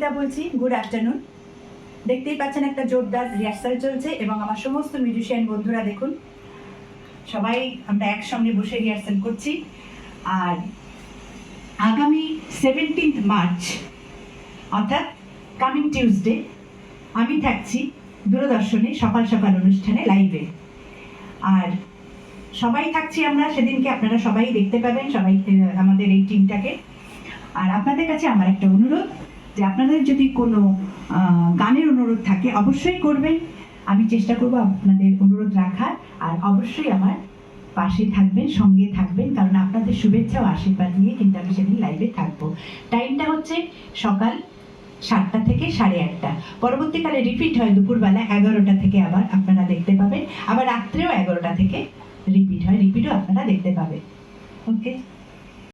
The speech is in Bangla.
অর্পিতা বলছি। Good afternoon. দেখতেই পাচ্ছেন একটা জোরদার রিহার্সাল চলছে এবং আমার সমস্ত মিউজিশিয়ান বন্ধুরা দেখুন সবাই আমরা একসঙ্গে বসে রিহার্সাল করছি। আর আগামী 17 মার্চ অর্থাৎ কামিং টিউসডে আমি থাকছি দূরদর্শনে সকাল সকাল অনুষ্ঠানে লাইভে। আর সবাই থাকছি আমরা সেদিনকে, আপনারা সবাই দেখতে পাবেন, সবাই আমাদের এই টিমটাকে। আর আপনাদের কাছে আমার একটা অনুরোধ যে আপনাদের যদি কোনো গানের অনুরোধ থাকে অবশ্যই করবেন, আমি চেষ্টা করব আপনাদের অনুরোধ রাখার। আর অবশ্যই আমার পাশে থাকবেন, সঙ্গে থাকবেন, কারণ আপনাদের শুভেচ্ছা ও আশীর্বাদ নিয়ে কিন্তু আমি সেদিন লাইভে থাকবো। টাইমটা হচ্ছে সকাল 7টা থেকে 8:30। পরবর্তীকালে রিপিট হয় দুপুরবেলা 11টা থেকে, আবার আপনারা দেখতে পাবেন। আবার রাত্রেও 11টা থেকে রিপিট হয়, রিপিটও আপনারা দেখতে পাবেন। ওকে।